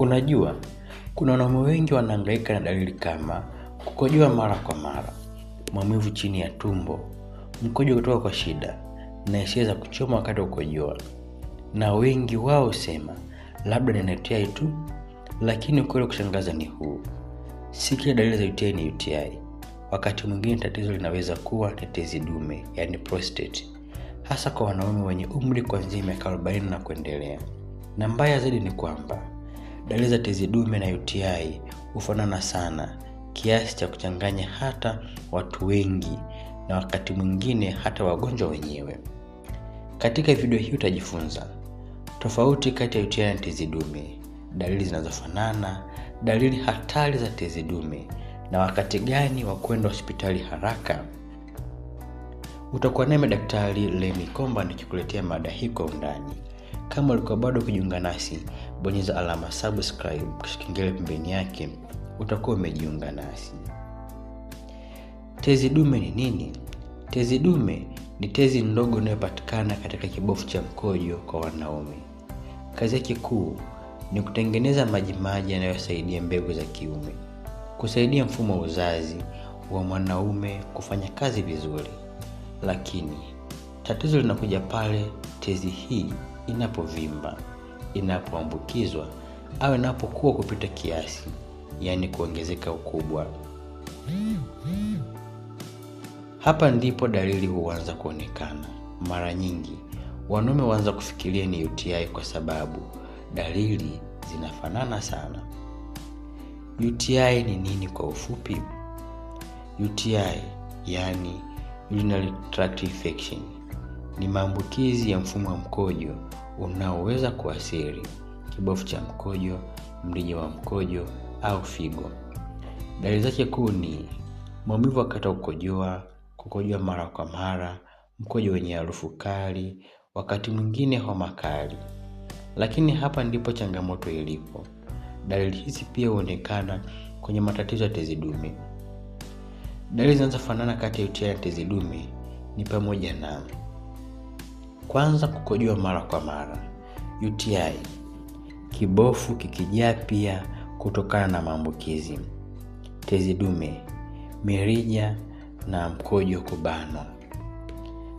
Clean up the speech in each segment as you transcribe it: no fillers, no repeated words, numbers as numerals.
Unajua, kuna wanaume wengi wanahangaika na dalili kama kukojoa mara kwa mara, maumivu chini ya tumbo, mkojo kutoka kwa shida, na hisia za kuchoma wakati wa kukojoa. Na wengi wao sema, labda ni UTI tu, lakini ukweli kushangaza ni huu. Si kila dalili za UTI ni UTI. Wakati mwingine tatizo linaweza kuwa tezi dume, yani prostate. Hasa kwa wanaume wenye umri kuanzia miaka 40 na kuendelea. Na mbaya zaidi ni kwamba dalili za tezi dume na UTI hufanana sana, kiasi cha kuchanganya hata watu wengi na wakati mwingine hata wagonjwa wenyewe. Katika video hii utajifunza tofauti kati ya UTI na tezi dume, dalili zinazofanana, dalili hatari za tezi dume, na wakati gani wa kwenda hospitali haraka. Utakuwa nami Daktari Lenny Komba nikikuletea mada hii kwa undani. Kama ulikuwa bado kujiunga nasi, bonyeza alama subscribe kisha kengele pembeni yake, utakuwa umejiunga nasi. Tezi dume ni nini? Tezi dume ni tezi ndogo inayopatikana katika kibofu cha mkojo kwa wanaume. Kazi yake kuu ni kutengeneza majimaji yanayosaidia mbegu za kiume, kusaidia mfumo wa uzazi wa mwanaume kufanya kazi vizuri. Lakini tatizo linakuja pale tezi hii inapovimba, inapoambukizwa au inapokuwa kupita kiasi, yani kuongezeka ukubwa. Hapa ndipo dalili huanza kuonekana. Mara nyingi wanaume huanza kufikiria ni UTI kwa sababu dalili zinafanana sana. UTI ni nini kwa ufupi? UTI, yani urinary tract infection, ni maambukizi ya mfumo wa mkojo unaoweza kuathiri kibofu cha mkojo, mrija wa mkojo au figo. Dalili zake kuu ni maumivu wakati wa kukojoa mara kwa mara, mkojo wenye harufu kali, wakati mwingine homa kali. Lakini hapa ndipo changamoto ilipo. Dalili hizi pia huonekana kwenye matatizo ya tezi dume. Dalili zinazofanana kati ya UTI na tezi dume ni pamoja na: kwanza, kukojoa mara kwa mara. UTI, kibofu kikijaa pia kutokana na maambukizi. Tezi dume, mirija na mkojo kubanwa.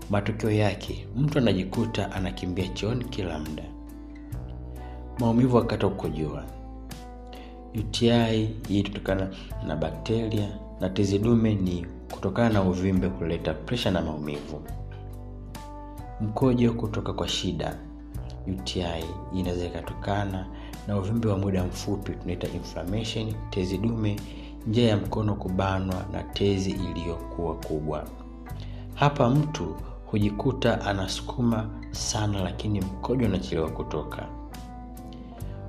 Matokeo yake, mtu anajikuta anakimbia chooni kila muda. Maumivu wakati wa kukojoa. UTI hii kutokana na bakteria na tezi dume ni kutokana na uvimbe kuleta pressure na maumivu. Mkojo kutoka kwa shida. UTI inaweza kutokana na uvimbe wa muda mfupi tunaita inflammation, tezi dume, njia ya mkono kubanwa na tezi iliyokuwa kubwa. Hapa mtu hujikuta anasukuma sana lakini mkojo unachelewa kutoka.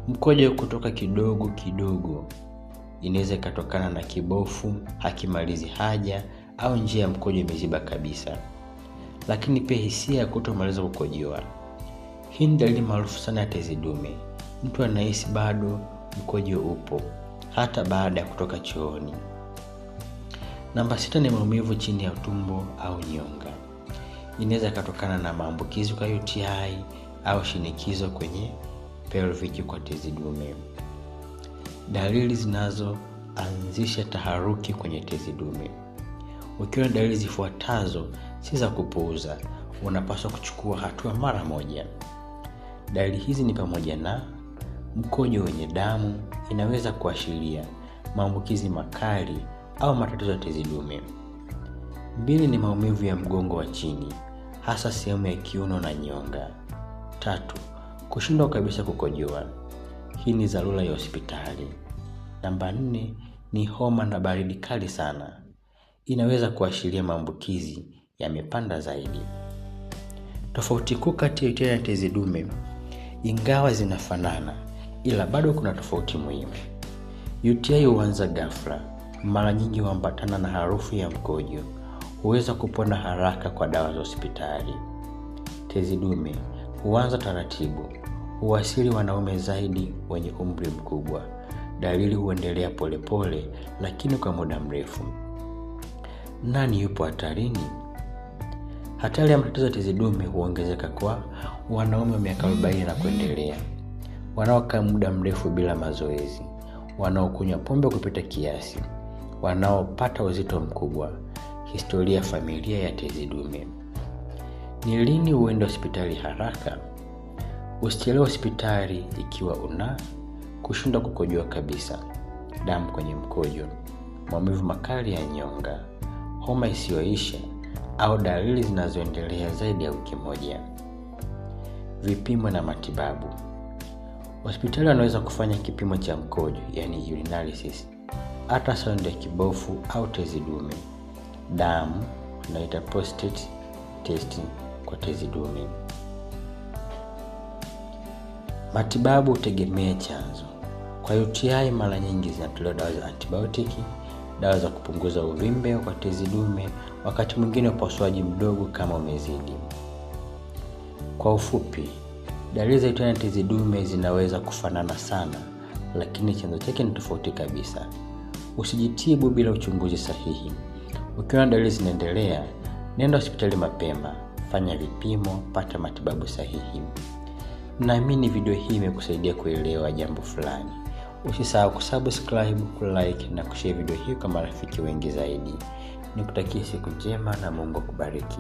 Mkojo kutoka kidogo kidogo inaweza kutokana na kibofu hakimalizi haja au njia ya mkojo imeziba kabisa. Lakini pia hisia ya kutomaliza kukojoa. Hii ni dalili maarufu sana ya tezi dume. Mtu anahisi bado mkojo upo hata baada ya kutoka chooni. Namba 6 ni maumivu chini ya tumbo au nyonga. Inaweza kutokana na maambukizi kwa UTI au shinikizo kwenye pelvic kwa tezi dume. Dalili zinazoanzisha taharuki kwenye tezi dume. Ukiona dalili zifuatazo si za kupuuza, unapaswa kuchukua hatua mara moja. Dalili hizi ni pamoja na mkojo wenye damu, inaweza kuashiria maambukizi makali au matatizo ya tezi dume. 2 ni maumivu ya mgongo wa chini, hasa sehemu ya kiuno na nyonga. 3, kushindwa kabisa kukojoa. Hii ni dharura ya hospitali. Namba 4 ni homa na baridi kali sana. Inaweza kuashiria maambukizi yamepanda zaidi. Tofauti kuu kati ya UTI na tezi dume, ingawa zinafanana, ila bado kuna tofauti muhimu. UTI huanza ghafla, mara nyingi huambatana na harufu ya mkojo, huweza kupona haraka kwa dawa za hospitali. Tezi dume huanza taratibu, huathiri wanaume zaidi wenye umri mkubwa. Dalili huendelea polepole lakini kwa muda mrefu. Nani yupo hatarini? Hatari ya matatizo ya tezi dume huongezeka kwa wanaume wa miaka 40 na kuendelea, wanaokaa muda mrefu bila mazoezi, wanaokunywa pombe kupita kiasi, wanaopata uzito mkubwa, historia familia ya tezi dume. Ni lini uende hospitali haraka? Usichelewe hospitali ikiwa una kushindwa kukojoa kabisa, damu kwenye mkojo, maumivu makali ya nyonga, homa isiyoisha au dalili zinazoendelea zaidi ya wiki moja. Vipimo na matibabu. Hospitali wanaweza kufanya kipimo cha mkojo, yani urinalysis, ultrasound ya kibofu au tezi dume, damu, tunaita prostate test kwa tezi dume. Matibabu hutegemea chanzo. Kwa UTI mara nyingi zinatolewa dawa za antibiotiki, dawa za kupunguza uvimbe kwa tezi dume, wakati mwingine upasuaji mdogo kama umezidi. Kwa ufupi, dalili za UTI na tezi dume zinaweza kufanana sana, lakini chanzo chake ni tofauti kabisa. Usijitibu bila uchunguzi sahihi. Ukiona dalili zinaendelea, nenda hospitali mapema, fanya vipimo, pata matibabu sahihi. Naamini video hii imekusaidia kuelewa jambo fulani. Usisahau kusubscribe, kulike na kushare video hii kwa marafiki wengi zaidi. Nikutakie siku njema na Mungu akubariki.